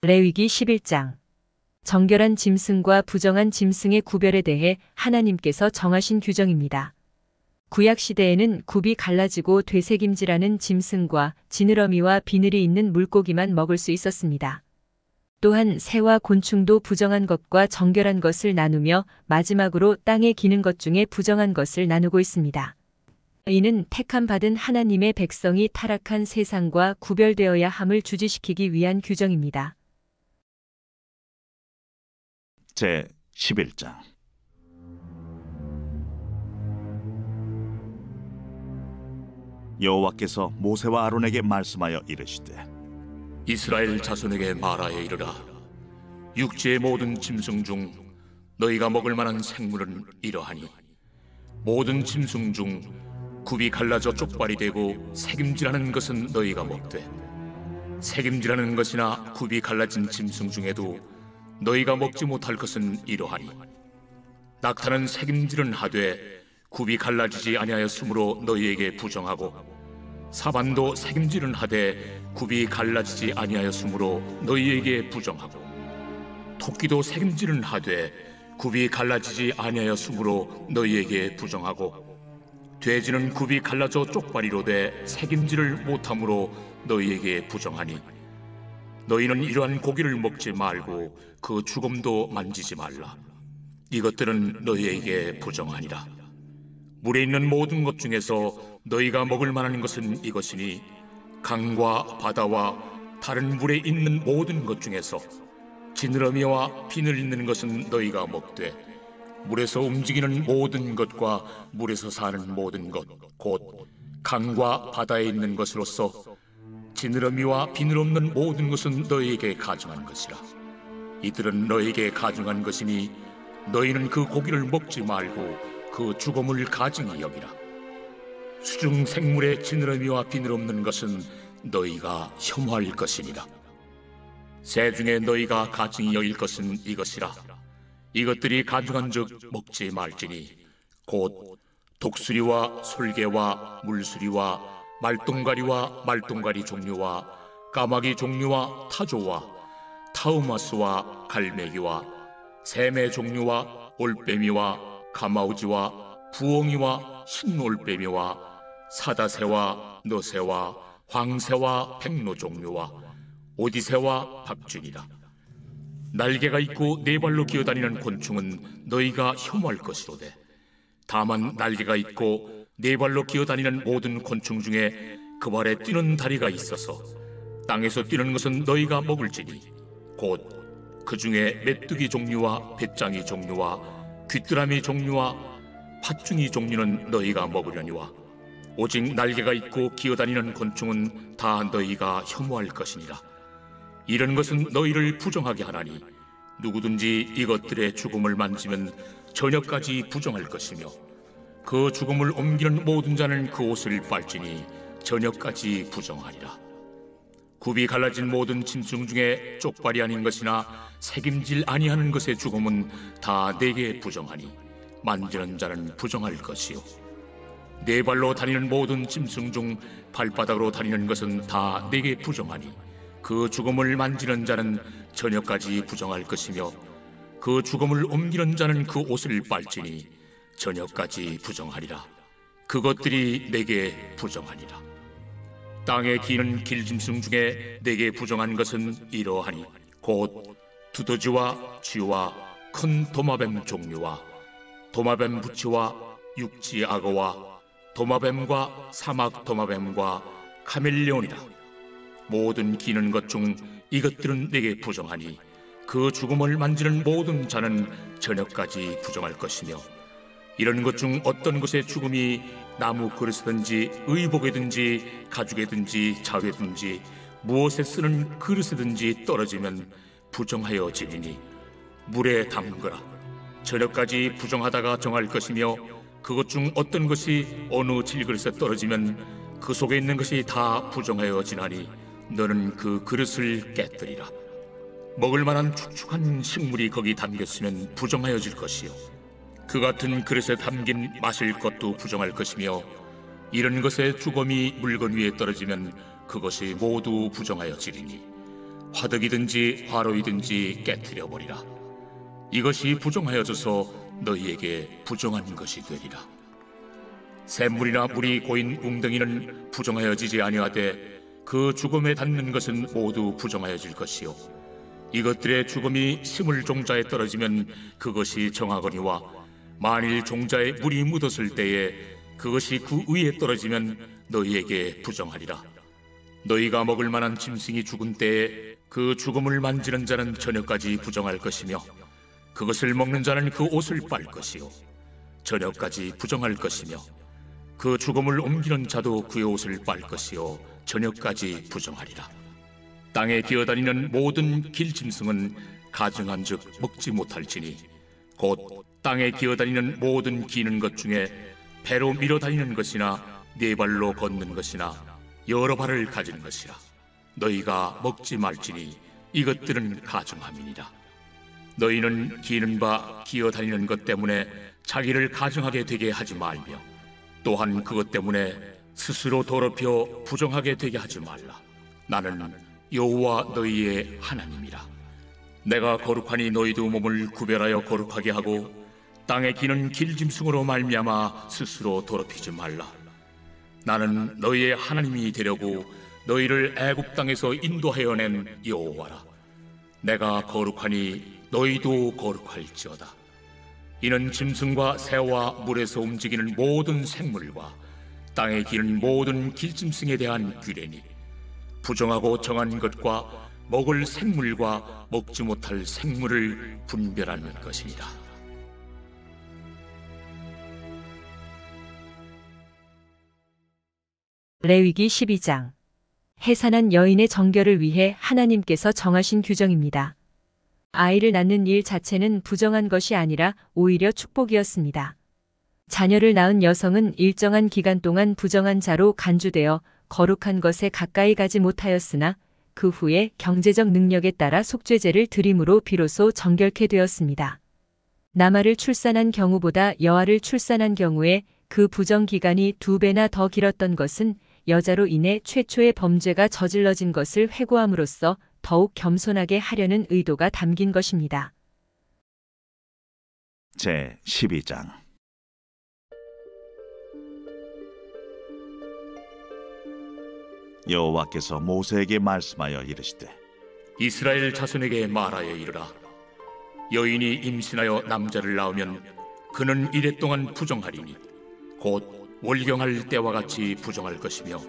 레위기 11장. 정결한 짐승과 부정한 짐승의 구별에 대해 하나님께서 정하신 규정입니다. 구약 시대에는 굽이 갈라지고 되새김질하는 짐승과 지느러미와 비늘이 있는 물고기만 먹을 수 있었습니다. 또한 새와 곤충도 부정한 것과 정결한 것을 나누며 마지막으로 땅에 기는 것 중에 부정한 것을 나누고 있습니다. 이는 택함받은 하나님의 백성이 타락한 세상과 구별되어야 함을 주지시키기 위한 규정입니다. 제 11장. 여호와께서 모세와 아론에게 말씀하여 이르시되, 이스라엘 자손에게 말하여 이르라. 육지의 모든 짐승 중 너희가 먹을 만한 생물은 이러하니, 모든 짐승 중 굽이 갈라져 쪽발이 되고 새김질하는 것은 너희가 먹되, 새김질하는 것이나 굽이 갈라진 짐승 중에도 너희가 먹지 못할 것은 이러하니, 낙타는 새김질은 하되 굽이 갈라지지 아니하였으므로 너희에게 부정하고, 사반도 새김질은 하되 굽이 갈라지지 아니하였으므로 너희에게 부정하고, 토끼도 새김질은 하되 굽이 갈라지지 아니하였으므로 너희에게 부정하고, 돼지는 굽이 갈라져 쪽발이로 돼 새김질을 못함으로 너희에게 부정하니, 너희는 이러한 고기를 먹지 말고 그 죽음도 만지지 말라. 이것들은 너희에게 부정하니라. 물에 있는 모든 것 중에서 너희가 먹을 만한 것은 이것이니, 강과 바다와 다른 물에 있는 모든 것 중에서 지느러미와 비늘 있는 것은 너희가 먹되, 물에서 움직이는 모든 것과 물에서 사는 모든 것, 곧 강과 바다에 있는 것으로서 지느러미와 비늘 없는 모든 것은 너희에게 가증한 것이라. 이들은 너희에게 가증한 것이니 너희는 그 고기를 먹지 말고 그 죽음을 가증히 여기라. 수중 생물의 지느러미와 비늘 없는 것은 너희가 혐오할 것이니라. 새 중에 너희가 가증히 여길 것은 이것이라. 이것들이 가증한즉 먹지 말지니, 곧 독수리와 솔개와 물수리와 말똥가리와 말똥가리 종류와 까마귀 종류와 타조와 타우마스와 갈매기와 샘의 종류와 올빼미와 가마우지와 부엉이와 흰올빼미와 사다새와 너새와 황새와 백로 종류와 오디새와 박쥐니라. 날개가 있고 네 발로 기어다니는 곤충은 너희가 혐오할 것이로되, 다만 날개가 있고 네 발로 기어다니는 모든 곤충 중에 그 발에 뛰는 다리가 있어서 땅에서 뛰는 것은 너희가 먹을지니, 곧 그 중에 메뚜기 종류와 배짱이 종류와 귀뚜라미 종류와 팥중이 종류는 너희가 먹으려니와, 오직 날개가 있고 기어다니는 곤충은 다 너희가 혐오할 것이니라. 이런 것은 너희를 부정하게 하나니, 누구든지 이것들의 죽음을 만지면 저녁까지 부정할 것이며, 그 죽음을 옮기는 모든 자는 그 옷을 빨지니 저녁까지 부정하리라. 굽이 갈라진 모든 짐승 중에 쪽발이 아닌 것이나 새김질 아니하는 것의 죽음은 다 내게 부정하니, 만지는 자는 부정할 것이요, 네 발로 다니는 모든 짐승 중 발바닥으로 다니는 것은 다 내게 부정하니, 그 죽음을 만지는 자는 저녁까지 부정할 것이며, 그 죽음을 옮기는 자는 그 옷을 빨지니 저녁까지 부정하리라. 그것들이 내게 부정하니라. 땅에 기는 길짐승 중에 내게 부정한 것은 이러하니, 곧 두더지와 쥐와 큰 도마뱀 종류와 도마뱀 부치와 육지 악어와 도마뱀과 사막 도마뱀과 카멜레온이라. 모든 기는 것 중 이것들은 내게 부정하니, 그 죽음을 만지는 모든 자는 저녁까지 부정할 것이며, 이런 것 중 어떤 것의 죽음이 나무 그릇이든지 의복이든지 가죽이든지 자회든지 무엇에 쓰는 그릇이든지 떨어지면 부정하여 지리니, 물에 담그라. 저녁까지 부정하다가 정할 것이며, 그것 중 어떤 것이 어느 질그릇에 떨어지면 그 속에 있는 것이 다 부정하여 지나니, 너는 그 그릇을 깨뜨리라. 먹을 만한 축축한 식물이 거기 담겼으면 부정하여질 것이요, 그 같은 그릇에 담긴 마실 것도 부정할 것이며, 이런 것의 죽음이 물건 위에 떨어지면 그것이 모두 부정하여지리니, 화덕이든지 화로이든지 깨뜨려 버리라. 이것이 부정하여져서 너희에게 부정한 것이 되리라. 샘물이나 물이 고인 웅덩이는 부정하여지지 아니하되 그 죽음에 닿는 것은 모두 부정하여질 것이요 이것들의 죽음이 심을 종자에 떨어지면 그것이 정하거니와 만일 종자에 물이 묻었을 때에 그것이 그 위에 떨어지면 너희에게 부정하리라. 너희가 먹을 만한 짐승이 죽은 때에 그 죽음을 만지는 자는 저녁까지 부정할 것이며 그것을 먹는 자는 그 옷을 빨 것이요 저녁까지 부정할 것이며 그 죽음을 옮기는 자도 그의 옷을 빨 것이요 저녁까지 부정하리라. 땅에 기어다니는 모든 길짐승은 가증한즉 먹지 못할지니 곧 땅에 기어다니는 모든 기는 것 중에 배로 밀어다니는 것이나 네 발로 걷는 것이나 여러 발을 가진 것이라. 너희가 먹지 말지니 이것들은 가증함이니라. 너희는 기는 바 기어다니는 것 때문에 자기를 가증하게 되게 하지 말며 또한 그것 때문에 스스로 더럽혀 부정하게 되게 하지 말라. 나는 여호와 너희의 하나님이라. 내가 거룩하니 너희도 몸을 구별하여 거룩하게 하고 땅에 기는 길짐승으로 말미암아 스스로 더럽히지 말라. 나는 너희의 하나님이 되려고 너희를 애굽 땅에서 인도하여 낸 여호와라. 내가 거룩하니 너희도 거룩할지어다. 이는 짐승과 새와 물에서 움직이는 모든 생물과 땅에 기는 모든 길짐승에 대한 규례니 부정하고 정한 것과 먹을 생물과 먹지 못할 생물을 분별하는 것이니라. 레위기 12장. 해산한 여인의 정결을 위해 하나님께서 정하신 규정입니다. 아이를 낳는 일 자체는 부정한 것이 아니라 오히려 축복이었습니다. 자녀를 낳은 여성은 일정한 기간 동안 부정한 자로 간주되어 거룩한 것에 가까이 가지 못하였으나 그 후에 경제적 능력에 따라 속죄제를 드림으로 비로소 정결케 되었습니다. 남아를 출산한 경우보다 여아를 출산한 경우에 그 부정 기간이 2배나 더 길었던 것은 여자로 인해 최초의 범죄가 저질러진 것을 회고함으로써 더욱 겸손하게 하려는 의도가 담긴 것입니다. 제 12장. 여호와께서 모세에게 말씀하여 이르시되 이스라엘 자손에게 말하여 이르라. 여인이 임신하여 남자를 낳으면 그는 이래 동안 부정하리니 곧 월경할 때와 같이 부정할 것이며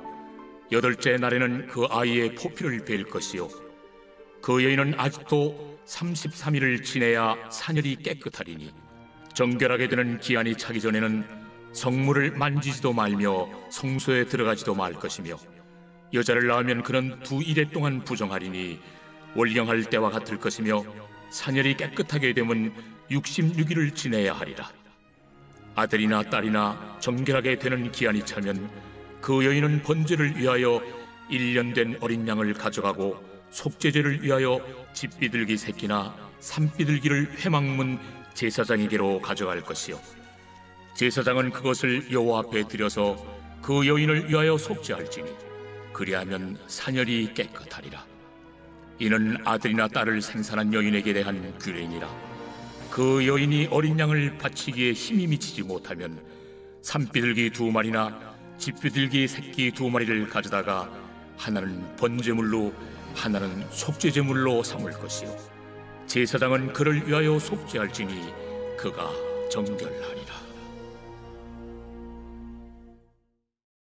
8째 날에는 그 아이의 포피를 벨 것이요 그 여인은 아직도 33일을 지내야 산열이 깨끗하리니 정결하게 되는 기한이 차기 전에는 성물을 만지지도 말며 성소에 들어가지도 말 것이며 여자를 낳으면 그는 2일 동안 부정하리니 월경할 때와 같을 것이며 산열이 깨끗하게 되면 66일을 지내야 하리라. 아들이나 딸이나 정결하게 되는 기한이 차면 그 여인은 번제를 위하여 1년 된 어린 양을 가져가고 속죄제를 위하여 집비둘기 새끼나 산비둘기를 회막문 제사장에게로 가져갈 것이요 제사장은 그것을 여호와 앞에 드려서 그 여인을 위하여 속죄할지니 그리하면 산열이 깨끗하리라. 이는 아들이나 딸을 생산한 여인에게 대한 규례니라. 그 여인이 어린 양을 바치기에 힘이 미치지 못하면 산비둘기 2마리나 집비둘기 새끼 2마리를 가져다가 하나는 번제물로 하나는 속죄제물로 삼을 것이요 제사장은 그를 위하여 속죄할지니 그가 정결하리라.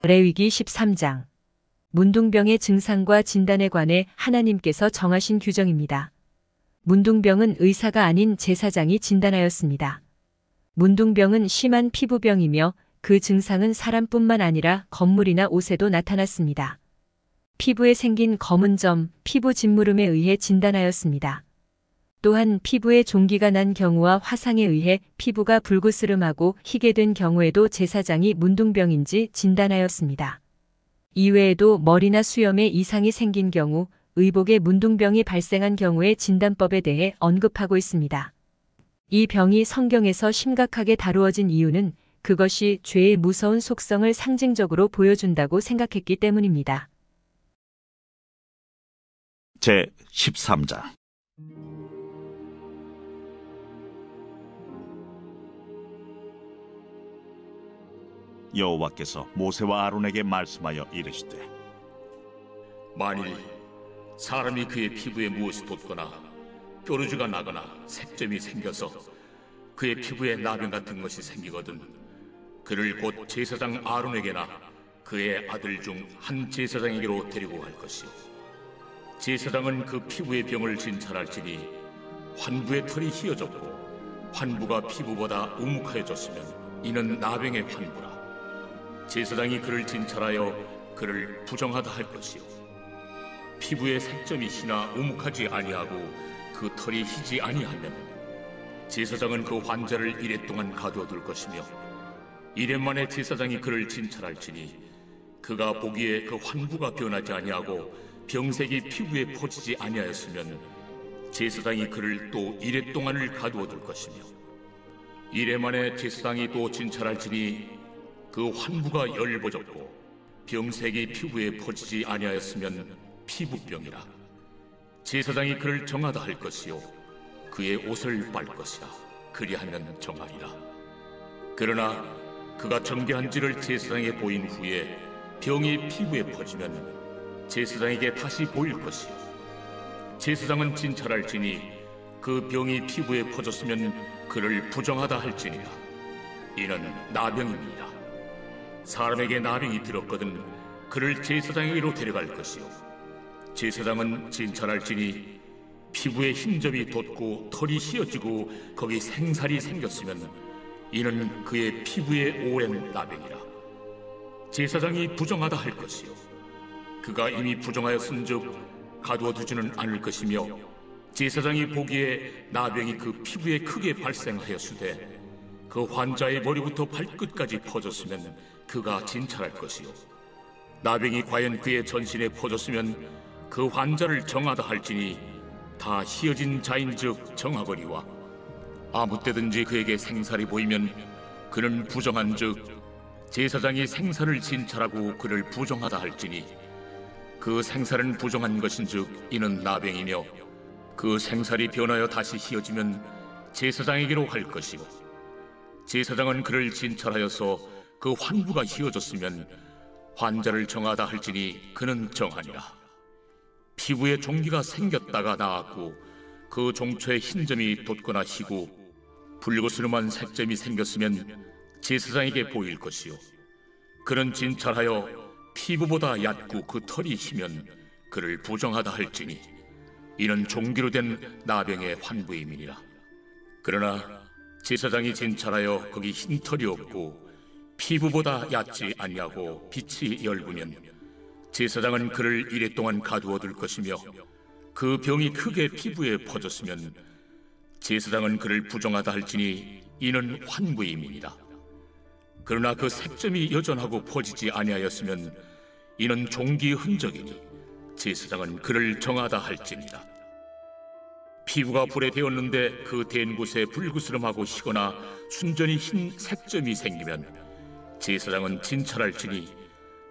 레위기 13장. 문둥병의 증상과 진단에 관해 하나님께서 정하신 규정입니다. 문둥병은 의사가 아닌 제사장이 진단하였습니다. 문둥병은 심한 피부병이며 그 증상은 사람뿐만 아니라 건물이나 옷에도 나타났습니다. 피부에 생긴 검은 점, 피부 짓무름에 의해 진단하였습니다. 또한 피부에 종기가 난 경우와 화상에 의해 피부가 불그스름하고 희게 된 경우에도 제사장이 문둥병인지 진단하였습니다. 이외에도 머리나 수염에 이상이 생긴 경우, 의복에 문둥병이 발생한 경우의 진단법에 대해 언급하고 있습니다. 이 병이 성경에서 심각하게 다루어진 이유는 그것이 죄의 무서운 속성을 상징적으로 보여준다고 생각했기 때문입니다. 제 13장. 여호와께서 모세와 아론에게 말씀하여 이르시되, 만일 사람이 그의 피부에 무엇이 돋거나 뾰루지가 나거나 색점이 생겨서 그의 피부에 나병 같은 것이 생기거든 그를 곧 제사장 아론에게나 그의 아들 중 한 제사장에게로 데리고 갈 것이요, 제사장은 그 피부의 병을 진찰할지니 환부의 털이 휘어졌고 환부가 피부보다 우묵하여졌으면 이는 나병의 환부라. 제사장이 그를 진찰하여 그를 부정하다 할 것이요, 피부에 색점이 희나 우묵하지 아니하고 그 털이 희지 아니하면 제사장은 그 환자를 이레 동안 가두어둘 것이며, 이레 만에 제사장이 그를 진찰할지니 그가 보기에 그 환부가 변하지 아니하고 병색이 피부에 퍼지지 아니하였으면 제사장이 그를 또 이레 동안을 가두어둘 것이며, 이레 만에 제사장이 또 진찰할지니 그 환부가 열버졌고 병색이 피부에 퍼지지 아니하였으면 피부병이라. 제사장이 그를 정하다 할 것이요, 그의 옷을 빨 것이라. 그리하면 정하리라. 그러나 그가 정죄한지를 제사장에 보인 후에 병이 피부에 퍼지면 제사장에게 다시 보일 것이요, 제사장은 진찰할지니 그 병이 피부에 퍼졌으면 그를 부정하다 할지니라. 이는 나병입니다. 사람에게 나병이 들었거든 그를 제사장에게로 데려갈 것이요, 제사장은 진찰할지니 피부에 흰점이 돋고 털이 휘어지고 거기 생살이 생겼으면 이는 그의 피부에 오랜 나병이라. 제사장이 부정하다 할 것이요, 그가 이미 부정하였은즉 가두어두지는 않을 것이며, 제사장이 보기에 나병이 그 피부에 크게 발생하였으되 그 환자의 머리부터 발끝까지 퍼졌으면 그가 진찰할 것이요, 나병이 과연 그의 전신에 퍼졌으면 그 환자를 정하다 할지니 다 휘어진 자인즉 정하거니와, 아무 때든지 그에게 생살이 보이면 그는 부정한즉 제사장이 생살을 진찰하고 그를 부정하다 할지니 그 생살은 부정한 것인즉 이는 나병이며, 그 생살이 변하여 다시 휘어지면 제사장에게로 갈 것이고, 제사장은 그를 진찰하여서 그 환부가 휘어졌으면 환자를 정하다 할지니 그는 정하니라. 피부에 종기가 생겼다가 나았고 그 종초에 흰점이 돋거나 희고 붉으스름한 색점이 생겼으면 제사장에게 보일 것이요, 그는 진찰하여 피부보다 얕고 그 털이 희면 그를 부정하다 할지니 이는 종기로 된 나병의 환부임이니라. 그러나 제사장이 진찰하여 거기 흰 털이 없고 피부보다 얕지 아니하고 빛이 엷으면 제사장은 그를 이레 동안 가두어둘 것이며, 그 병이 크게 피부에 퍼졌으면 제사장은 그를 부정하다 할지니 이는 환부임이니라. 그러나 그 색점이 여전하고 퍼지지 아니하였으면 이는 종기의 흔적이니 제사장은 그를 정하다 할지니라. 피부가 불에 데었는데 그 댄 곳에 불그스름하고 희거나 순전히 흰 색점이 생기면 제사장은 진찰할지니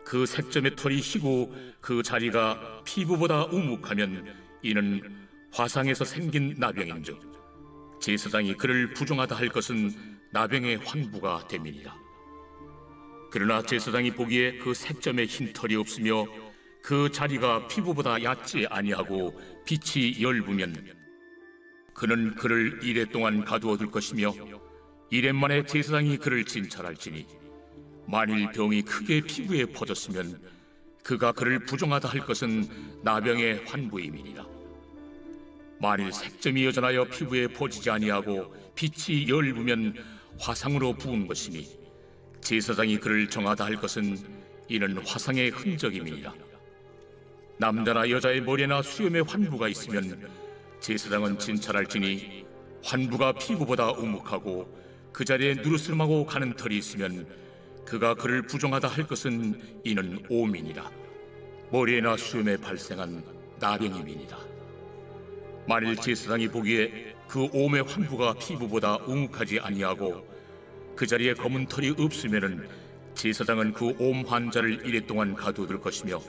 그 색점의 털이 희고 그 자리가 피부보다 우묵하면 이는 화상에서 생긴 나병인즉 제사장이 그를 부정하다 할 것은 나병의 환부가 됨이니라. 그러나 제사장이 보기에 그 색점에 흰 털이 없으며 그 자리가 피부보다 얕지 아니하고 빛이 엷으면 그는 그를 이레 동안 가두어둘 것이며, 이레 만에 제사장이 그를 진찰할지니 만일 병이 크게 피부에 퍼졌으면 그가 그를 부정하다 할 것은 나병의 환부임이니라. 만일 색점이 여전하여 피부에 퍼지지 아니하고 빛이 엷으면 화상으로 부은 것이니 제사장이 그를 정하다 할 것은 이는 화상의 흔적임이니라. 남자나 여자의 머리나 수염에 환부가 있으면 제사장은 진찰할지니 환부가 피부보다 우묵하고 그 자리에 누르스름하고 가는 털이 있으면 그가 그를 부정하다 할 것은 이는 오민이라. 머리에나 수염에 발생한 나병임이니라. 만일 제사장이 보기에 그 옴의 환부가 피부보다 우묵하지 아니하고 그 자리에 검은 털이 없으면은 제사장은 그 옴 환자를 이레 동안 가두어둘 것이며,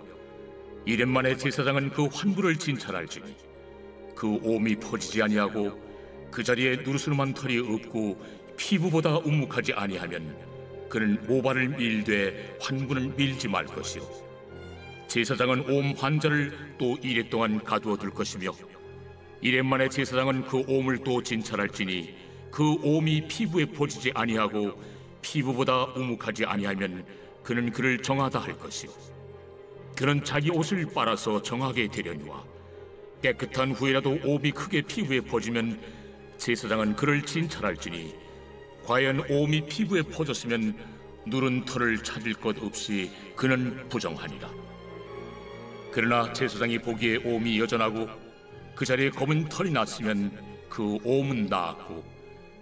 이렙 만에 제사장은 그 환부를 진찰할지니 그 옴이 퍼지지 아니하고 그 자리에 누르스름한 털이 없고 피부보다 우묵하지 아니하면 그는 모발을 밀되 환부는 밀지 말 것이요 제사장은 옴 환자를 또 이레 동안 가두어 둘 것이며 이렙 만에 제사장은 그 옴을 또 진찰할지니 그 옴이 피부에 퍼지지 아니하고 피부보다 우묵하지 아니하면 그는 그를 정하다 할 것이요 그는 자기 옷을 빨아서 정하게 되려니와 깨끗한 후에라도 옴이 크게 피부에 퍼지면 제사장은 그를 진찰할지니 과연 옴이 피부에 퍼졌으면 누른 털을 찾을 것 없이 그는 부정하니라. 그러나 제사장이 보기에 옴이 여전하고 그 자리에 검은 털이 났으면 그 옴은 나았고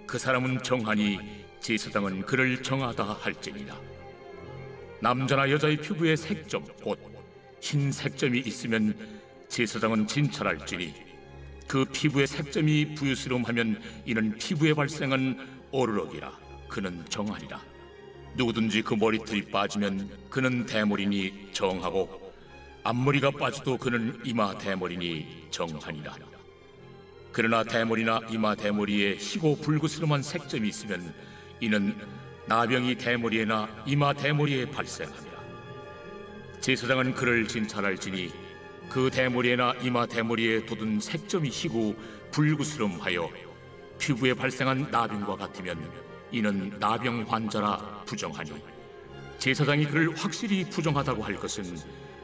그 사람은 정하니 제사장은 그를 정하다 할지니라. 남자나 여자의 피부에 색점 곧 흰 색점이 있으면 제사장은 진찰할지니 그 피부에 색점이 부유스러움하면 이는 피부에 발생한 어르럭이라 그는 정하리라. 누구든지 그 머리털이 빠지면 그는 대머리니 정하고 앞머리가 빠져도 그는 이마 대머리니 정하니라. 그러나 대머리나 이마 대머리에 희고 불그스름한 색점이 있으면 이는 나병이 대머리에나 이마 대머리에 발생하니라. 제사장은 그를 진찰할지니 그 대머리에나 이마 대머리에 돋은 색점이 희고 불그스름하여 피부에 발생한 나병과 같으면 이는 나병 환자라 부정하니 제사장이 그를 확실히 부정하다고 할 것은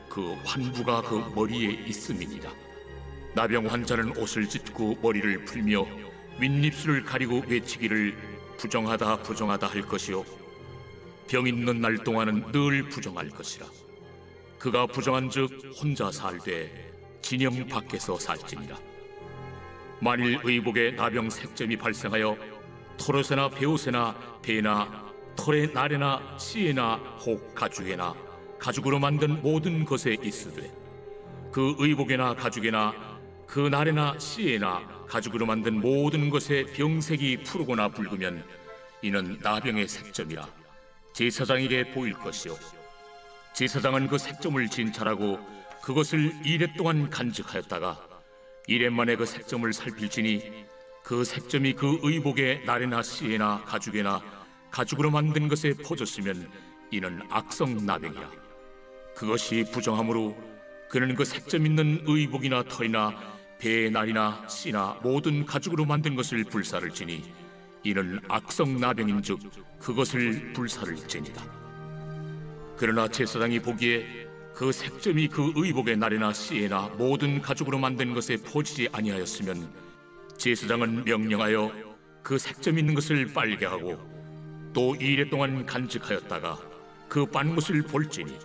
그 환부가 그 머리에 있음이니라. 나병 환자는 옷을 찢고 머리를 풀며 윗입술을 가리고 외치기를 부정하다 부정하다 할 것이요 병 있는 날 동안은 늘 부정할 것이라. 그가 부정한즉 혼자 살되 진영 밖에서 살지니라. 만일 의복에 나병 색점이 발생하여 털옷에나 베옷에나 배나 털의 날에나 씨에나 혹 가죽에나 가죽으로 만든 모든 것에 있으되 그 의복에나 가죽에나 그 날에나 씨에나 가죽으로 만든 모든 것에 병색이 푸르거나 붉으면 이는 나병의 색점이라 제사장에게 보일 것이요 제사장은 그 색점을 진찰하고 그것을 이레 동안 간직하였다가 이레 만에 그 색점을 살필지니 그 색점이 그 의복의 날에나 씨에나 가죽에나 가죽으로 만든 것에 퍼졌으면 이는 악성 나병이라. 그것이 부정하므로 그는 그 색점 있는 의복이나 털이나 배의 날이나 씨나 모든 가죽으로 만든 것을 불사를지니 이는 악성 나병인즉 그것을 불사를지니라. 그러나 제사장이 보기에 그 색점이 그 의복의 날에나 씨에나 모든 가죽으로 만든 것에 퍼지지 아니하였으면 제사장은 명령하여 그 색점 있는 것을 빨게 하고 또 이레 동안 간직하였다가 그 빤 것을 볼지니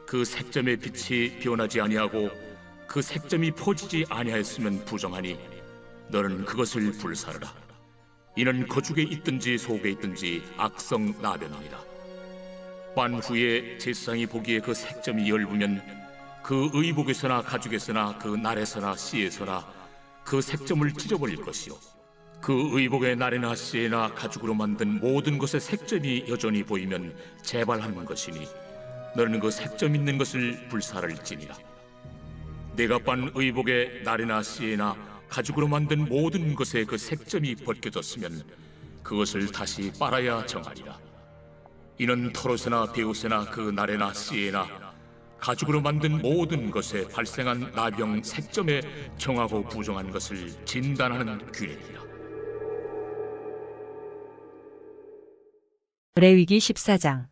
그 색점의 빛이 변하지 아니하고 그 색점이 퍼지지 아니하였으면 부정하니 너는 그것을 불사르라. 이는 거죽에 있든지 속에 있든지 악성 나병이니라. 빤 후에 제사장이 보기에 그 색점이 엷으면 그 의복에서나 가죽에서나 그 날에서나 씨에서나 그 색점을 찢어버릴 것이요 그 의복의 날에나 씨에나 가죽으로 만든 모든 것의 색점이 여전히 보이면 재발하는 것이니 너는 그 색점 있는 것을 불사를지니라. 내가 빤 의복의 날에나 씨에나 가죽으로 만든 모든 것에 그 색점이 벗겨졌으면 그것을 다시 빨아야 정하리라. 이는 털옷에나 베옷에나 그 날에나 씨에나 가죽으로 만든 모든 것에 발생한 나병 색점에 정하고 부정한 것을 진단하는 규례니라. 레위기 14장.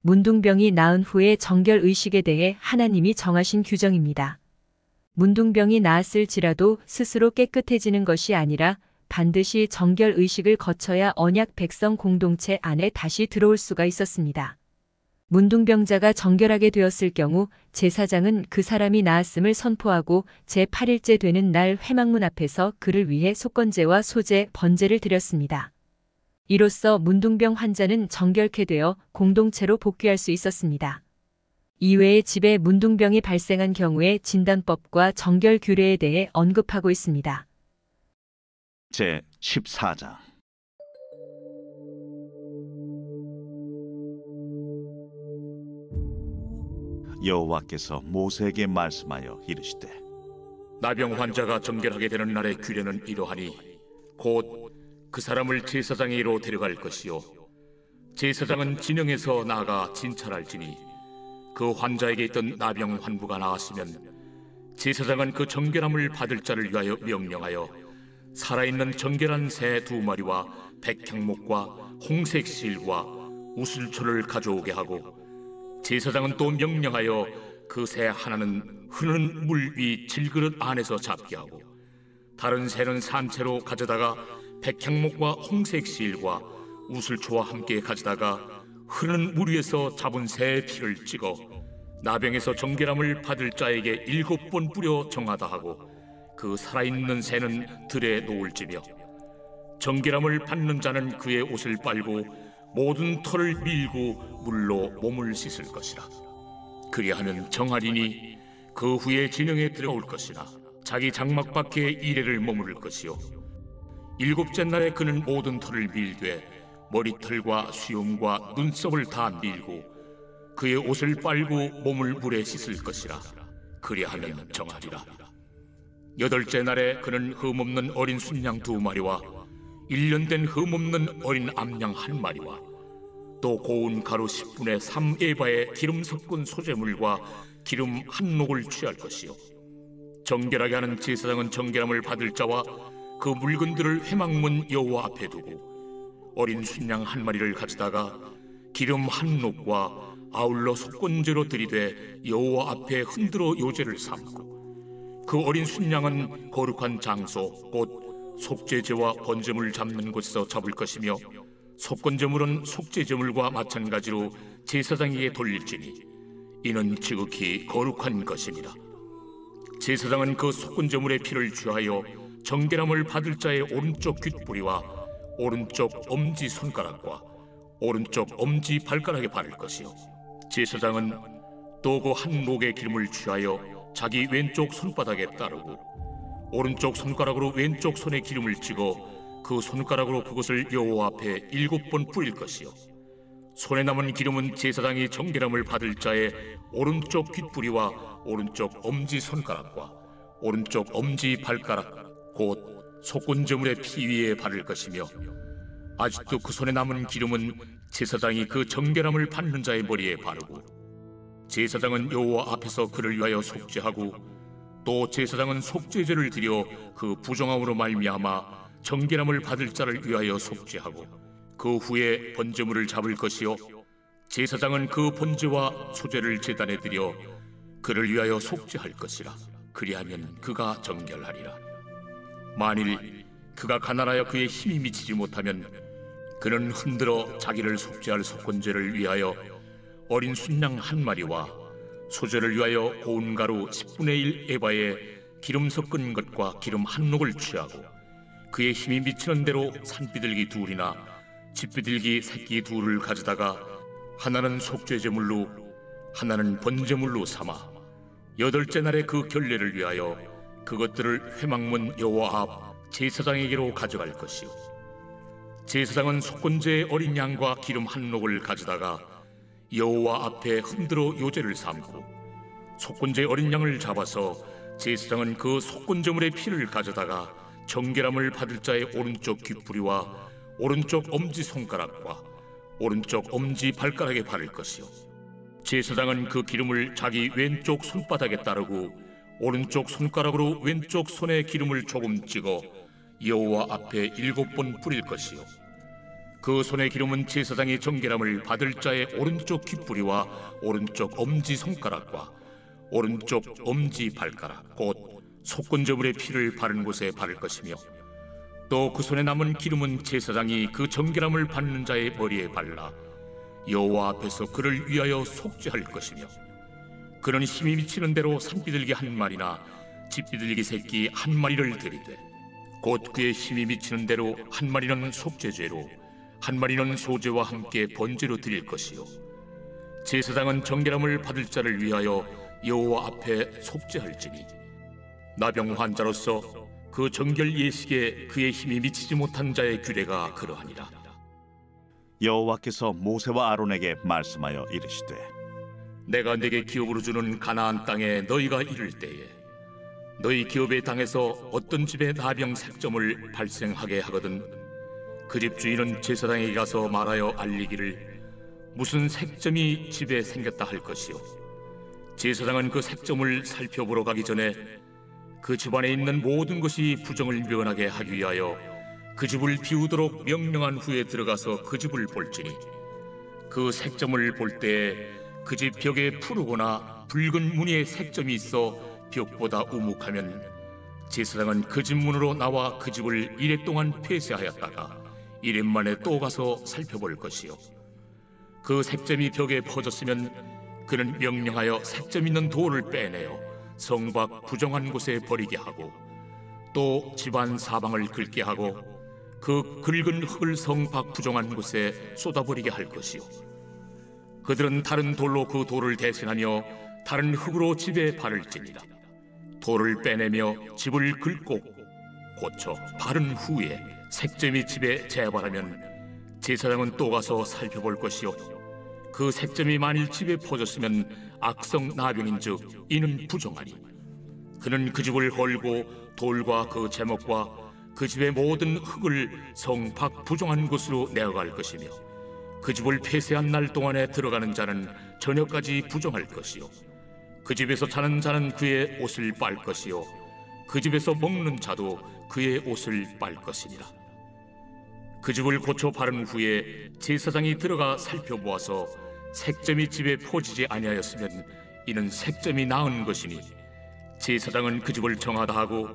문둥병이 나은 후의 정결 의식에 대해 하나님이 정하신 규정입니다. 문둥병이 나았을지라도 스스로 깨끗해지는 것이 아니라 반드시 정결 의식을 거쳐야 언약 백성 공동체 안에 다시 들어올 수가 있었습니다. 문둥병자가 정결하게 되었을 경우 제사장은 그 사람이 나았음을 선포하고 제8일째 되는 날 회막문 앞에서 그를 위해 속건제와 소제, 번제를 드렸습니다. 이로써 문둥병 환자는 정결케 되어 공동체로 복귀할 수 있었습니다. 이외에 집에 문둥병이 발생한 경우에 진단법과 정결 규례에 대해 언급하고 있습니다. 제 14장. 여호와께서 모세에게 말씀하여 이르시되 나병 환자가 정결하게 되는 날의 규례는 이러하니 곧 그 사람을 제사장에게로 데려갈 것이요 제사장은 진영에서 나아가 진찰할지니 그 환자에게 있던 나병 환부가 나았으면 제사장은 그 정결함을 받을 자를 위하여 명령하여 살아있는 정결한 새 2마리와 백향목과 홍색 실과 우슬초를 가져오게 하고 제사장은 또 명령하여 그 새 하나는 흐르는 물 위 질그릇 안에서 잡게 하고 다른 새는 산채로 가져다가 백향목과 홍색 실과 우슬초와 함께 가져다가 흐르는 물 위에서 잡은 새의 피를 찍어 나병에서 정결함을 받을 자에게 7번 뿌려 정하다 하고 그 살아있는 새는 들에 놓을지며 정결함을 받는 자는 그의 옷을 빨고 모든 털을 밀고 물로 몸을 씻을 것이라. 그리하면 정하리니 그 후에 진영에 들어올 것이나 자기 장막 밖에 이레를 머무를 것이요 7째 날에 그는 모든 털을 밀되 머리털과 수염과 눈썹을 다 밀고 그의 옷을 빨고 몸을 물에 씻을 것이라. 그리하면 정하리라. 8째 날에 그는 흠없는 어린 순양 2마리와 1년 된 흠없는 어린 암양 1마리와 또 고운 가루 10분의 3에바의 기름 섞은 소재물과 기름 1녹을 취할 것이요 정결하게 하는 제사장은 정결함을 받을 자와 그 물건들을 회막문 여호와 앞에 두고 어린 순양 1마리를 가져다가 기름 1녹과 아울러 속건제로 들이되 여호와 앞에 흔들어 요제를 삼고 그 어린 순양은 거룩한 장소 곧 속죄제와 번제물 잡는 곳에서 잡을 것이며 속건제물은 속죄제물과 마찬가지로 제사장에게 돌릴지니 이는 지극히 거룩한 것이니라. 제사장은 그 속건제물의 피를 취하여 정결함을 받을 자의 오른쪽 귓뿌리와 오른쪽 엄지 손가락과 오른쪽 엄지 발가락에 바를 것이요 제사장은 또 그 한 녹의 기름을 취하여 자기 왼쪽 손바닥에 따르고 오른쪽 손가락으로 왼쪽 손에 기름을 찍어 그 손가락으로 그것을 여호와 앞에 7번 뿌릴 것이요 손에 남은 기름은 제사장이 정결함을 받을 자의 오른쪽 귓뿌리와 오른쪽 엄지 손가락과 오른쪽 엄지 발가락 곧 속건제물의 피 위에 바를 것이며 아직도 그 손에 남은 기름은 제사장이 그 정결함을 받는 자의 머리에 바르고 제사장은 여호와 앞에서 그를 위하여 속죄하고 또 제사장은 속죄제를 드려 그 부정함으로 말미암아 정결함을 받을 자를 위하여 속죄하고 그 후에 번제물을 잡을 것이요 제사장은 그 번제와 소제를 제단에 드려 그를 위하여 속죄할 것이라. 그리하면 그가 정결하리라. 만일 그가 가난하여 그의 힘이 미치지 못하면 그는 흔들어 자기를 속죄할 속건제를 위하여 어린 순양 1마리와 소제를 위하여 고운 가루 10분의 1 에바에 기름 섞은 것과 기름 1녹을 취하고 그의 힘이 미치는 대로 산비둘기 2이나 집비둘기 새끼 2를 가져다가 하나는 속죄제물로 하나는 번제물로 삼아 8째 날에 그 결례를 위하여 그것들을 회막문 여호와 앞 제사장에게로 가져갈 것이요 제사장은 속건제의 어린 양과 기름 1녹을 가져다가 여호와 앞에 흔들어 요제를 삼고 속건제의 어린 양을 잡아서 제사장은 그 속건제물의 피를 가져다가 정결함을 받을 자의 오른쪽 귓뿌리와 오른쪽 엄지손가락과 오른쪽 엄지 발가락에 바를 것이요 제사장은 그 기름을 자기 왼쪽 손바닥에 따르고 오른쪽 손가락으로 왼쪽 손에 기름을 조금 찍어 여호와 앞에 7번 뿌릴 것이요 그 손의 기름은 제사장이 정결함을 받을 자의 오른쪽 귓뿌리와 오른쪽 엄지손가락과 오른쪽 엄지 발가락 곧 속건제물의 피를 바른 곳에 바를 것이며 또 그 손에 남은 기름은 제사장이 그 정결함을 받는 자의 머리에 발라 여호와 앞에서 그를 위하여 속죄할 것이며 그는 힘이 미치는 대로 산비둘기 1마리나 집비둘기 새끼 1마리를 드리되 곧 그의 힘이 미치는 대로 1마리는 속죄죄로 1마리는 소제와 함께 번제로 드릴 것이요 제사장은 정결함을 받을 자를 위하여 여호와 앞에 속죄할지니 나병 환자로서 그 정결 예식에 그의 힘이 미치지 못한 자의 규례가 그러하니라. 여호와께서 모세와 아론에게 말씀하여 이르시되 내가 네게 기업으로 주는 가나안 땅에 너희가 이를 때에 너희 기업의 땅에서 어떤 집에 나병 색점을 발생하게 하거든 그 집 주인은 제사장에게 가서 말하여 알리기를 무슨 색점이 집에 생겼다 할 것이요 제사장은 그 색점을 살펴보러 가기 전에 그 집안에 있는 모든 것이 부정을 면하게 하기 위하여 그 집을 비우도록 명령한 후에 들어가서 그 집을 볼지니 그 색점을 볼 때에 그 집 벽에 푸르거나 붉은 무늬의 색점이 있어 벽보다 우묵하면 제사장은 그 집 문으로 나와 그 집을 이래 동안 폐쇄하였다가 이래 만에 또 가서 살펴볼 것이요 그 색점이 벽에 퍼졌으면 그는 명령하여 색점 있는 돌을 빼내어 성 밖 부정한 곳에 버리게 하고 또 집안 사방을 긁게 하고 그 긁은 흙을 성 밖 부정한 곳에 쏟아버리게 할 것이요 그들은 다른 돌로 그 돌을 대신하며 다른 흙으로 집에 바를지니라 돌을 빼내며 집을 긁고 고쳐 바른 후에 색점이 집에 재발하면 제사장은 또 가서 살펴볼 것이요 그 색점이 만일 집에 퍼졌으면 악성 나병인즉 이는 부정하니 그는 그 집을 헐고 돌과 그 제목과 그 집의 모든 흙을 성 밖 부정한 곳으로 내어갈 것이며 그 집을 폐쇄한 날 동안에 들어가는 자는 저녁까지 부정할 것이요 그 집에서 자는 자는 그의 옷을 빨 것이요 그 집에서 먹는 자도 그의 옷을 빨 것이니라 그 집을 고쳐 바른 후에 제사장이 들어가 살펴보아서 색점이 집에 퍼지지 아니하였으면 이는 색점이 나은 것이니 제사장은 그 집을 정하다 하고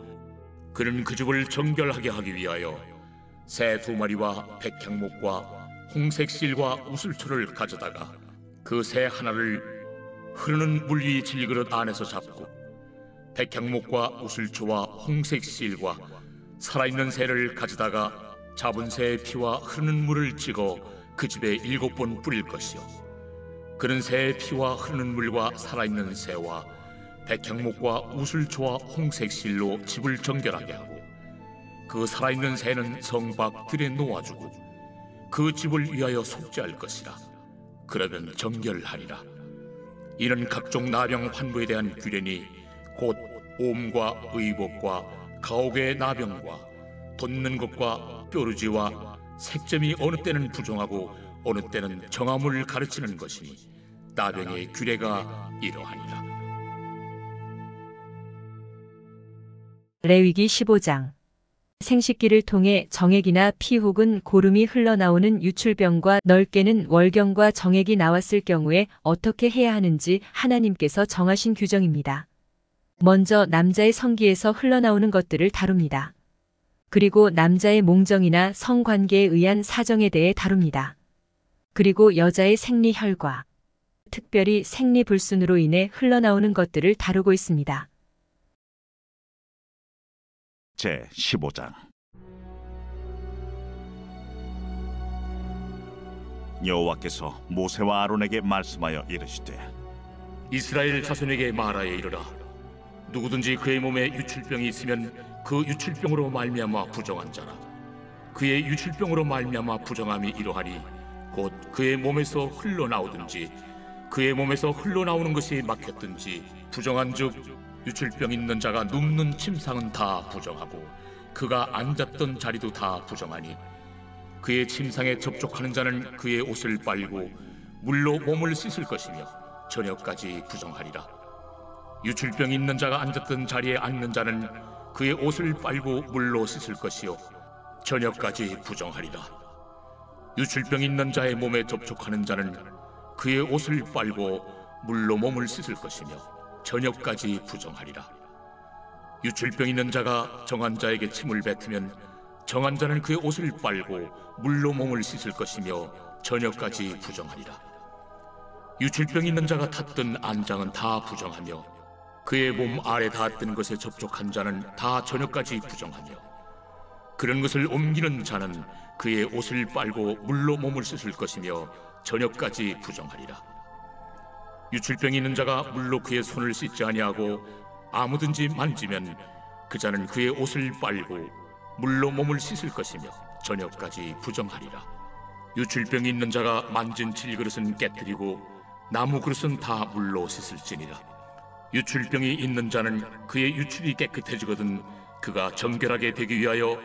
그는 그 집을 정결하게 하기 위하여 새 2마리와 백향목과 홍색 실과 우슬초를 가져다가 그 새 하나를 흐르는 물 위 질그릇 안에서 잡고 백향목과 우슬초와 홍색 실과 살아있는 새를 가져다가 잡은 새의 피와 흐르는 물을 찍어 그 집에 7번 뿌릴 것이요 그는 새의 피와 흐르는 물과 살아있는 새와 백향목과 우슬초와 홍색 실로 집을 정결하게 하고 그 살아있는 새는 성 밖 들에 놓아주고 그 집을 위하여 속죄할 것이라 그러면 정결하리라 이는 각종 나병 환부에 대한 규례니 곧 옴과 의복과 가옥의 나병과 돋는 것과 뾰루지와 색점이 어느 때는 부정하고 어느 때는 정함을 가르치는 것이니 나병의 규례가 이러하니라. 레위기 15장 생식기를 통해 정액이나 피 혹은 고름이 흘러나오는 유출병과 넓게는 월경과 정액이 나왔을 경우에 어떻게 해야 하는지 하나님께서 정하신 규정입니다. 먼저 남자의 성기에서 흘러나오는 것들을 다룹니다. 그리고 남자의 몽정이나 성관계에 의한 사정에 대해 다룹니다. 그리고 여자의 생리혈과 특별히 생리불순으로 인해 흘러나오는 것들을 다루고 있습니다. 제 15장 여호와께서 모세와 아론에게 말씀하여 이르시되 이스라엘 자손에게 말하여 이르라 누구든지 그의 몸에 유출병이 있으면 그 유출병으로 말미암아 부정한 자라 그의 유출병으로 말미암아 부정함이 이러하니 곧 그의 몸에서 흘러나오든지 그의 몸에서 흘러나오는 것이 막혔든지 부정한즉 유출병 있는 자가 눕는 침상은 다 부정하고 그가 앉았던 자리도 다 부정하니 그의 침상에 접촉하는 자는 그의 옷을 빨고 물로 몸을 씻을 것이며 저녁까지 부정하리라. 유출병 있는 자가 앉았던 자리에 앉는 자는 그의 옷을 빨고 물로 씻을 것이요 저녁까지 부정하리라. 유출병 있는 자의 몸에 접촉하는 자는 그의 옷을 빨고 물로 몸을 씻을 것이며 저녁까지 부정하리라. 유출병 있는 자가 정한 자에게 침을 뱉으면 정한 자는 그의 옷을 빨고 물로 몸을 씻을 것이며 저녁까지 부정하리라. 유출병 있는 자가 탔던 안장은 다 부정하며 그의 몸 아래 닿았던 것에 접촉한 자는 다 저녁까지 부정하며 그런 것을 옮기는 자는 그의 옷을 빨고 물로 몸을 씻을 것이며 저녁까지 부정하리라. 유출병이 있는 자가 물로 그의 손을 씻지 아니하고 아무든지 만지면 그 자는 그의 옷을 빨고 물로 몸을 씻을 것이며 저녁까지 부정하리라. 유출병이 있는 자가 만진 질그릇은 깨뜨리고 나무 그릇은 다 물로 씻을지니라. 유출병이 있는 자는 그의 유출이 깨끗해지거든 그가 정결하게 되기 위하여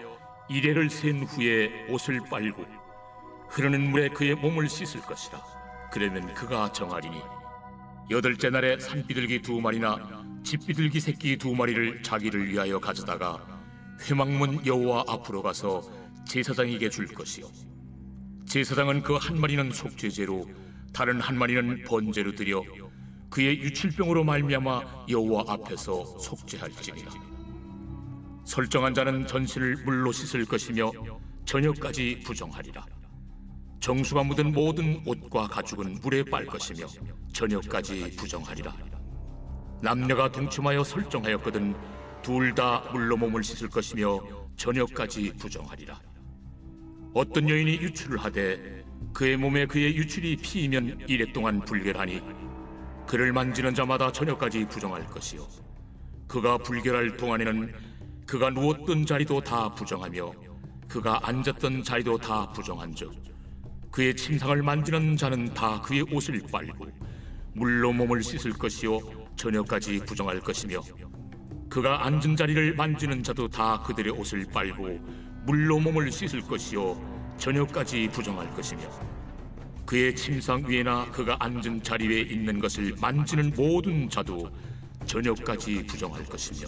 이레를 센 후에 옷을 빨고 흐르는 물에 그의 몸을 씻을 것이라. 그러면 그가 정하리니 여덟째 날에 산비둘기 2마리나 집비둘기 새끼 2마리를 자기를 위하여 가져다가 회막문 여호와 앞으로 가서 제사장에게 줄 것이요, 제사장은 그 한 마리는 속죄제로 다른 한 마리는 번제로 드려 그의 유출병으로 말미암아 여호와 앞에서 속죄할지니라. 설정한 자는 전신을 물로 씻을 것이며 저녁까지 부정하리라. 정수가 묻은 모든 옷과 가죽은 물에 빨 것이며 저녁까지 부정하리라. 남녀가 동침하여 설정하였거든 둘 다 물로 몸을 씻을 것이며 저녁까지 부정하리라. 어떤 여인이 유출을 하되 그의 몸에 그의 유출이 피이면 이레 동안 불결하니 그를 만지는 자마다 저녁까지 부정할 것이요, 그가 불결할 동안에는 그가 누웠던 자리도 다 부정하며 그가 앉았던 자리도 다 부정한즉 그의 침상을 만지는 자는 다 그의 옷을 빨고 물로 몸을 씻을 것이요 저녁까지 부정할 것이며, 그가 앉은 자리를 만지는 자도 다 그들의 옷을 빨고 물로 몸을 씻을 것이요 저녁까지 부정할 것이며, 그의 침상 위에나 그가 앉은 자리 위에 있는 것을 만지는 모든 자도 저녁까지 부정할 것이며,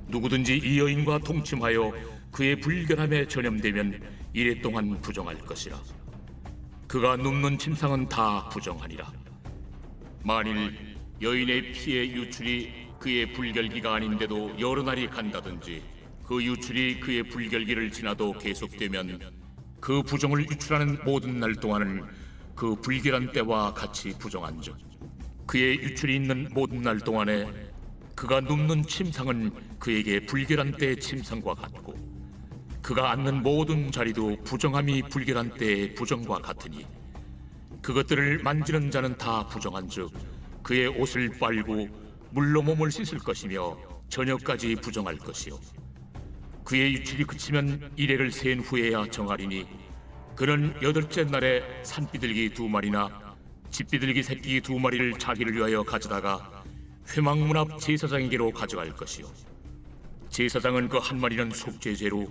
누구든지 이 여인과 동침하여 그의 불결함에 전염되면 이레 동안 부정할 것이라. 그가 눕는 침상은 다 부정하니라. 만일 여인의 피의 유출이 그의 불결기가 아닌데도 여러 날이 간다든지 그 유출이 그의 불결기를 지나도 계속되면 그 부정을 유출하는 모든 날 동안은 그 불결한 때와 같이 부정한즉 그의 유출이 있는 모든 날 동안에 그가 눕는 침상은 그에게 불결한 때의 침상과 같고 그가 앉는 모든 자리도 부정함이 불결한 때의 부정과 같으니 그것들을 만지는 자는 다 부정한즉 그의 옷을 빨고 물로 몸을 씻을 것이며 저녁까지 부정할 것이요, 그의 유출이 그치면 이레를 센 후에야 정하리니 그는 여덟째 날에 산비둘기 2마리나 집비둘기 새끼 2마리를 자기를 위하여 가져다가 회막문 앞 제사장에게로 가져갈 것이요, 제사장은 그 한 마리는 속죄제로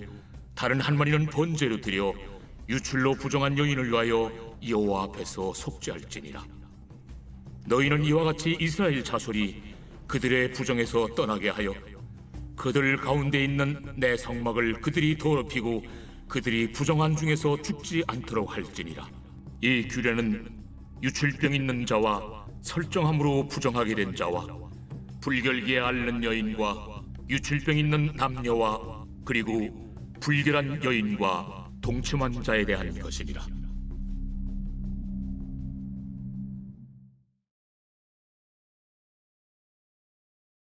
다른 한 마리는 번제로 드려 유출로 부정한 여인을 위하여 여호와 앞에서 속죄할지니라. 너희는 이와 같이 이스라엘 자손이 그들의 부정에서 떠나게 하여 그들 가운데 있는 내 성막을 그들이 더럽히고 그들이 부정한 중에서 죽지 않도록 할지니라. 이 규례는 유출병 있는 자와 설정함으로 부정하게 된 자와 불결기에 앓는 여인과 유출병 있는 남녀와 그리고 불결한 여인과 동침한 자에 대한 것이니라.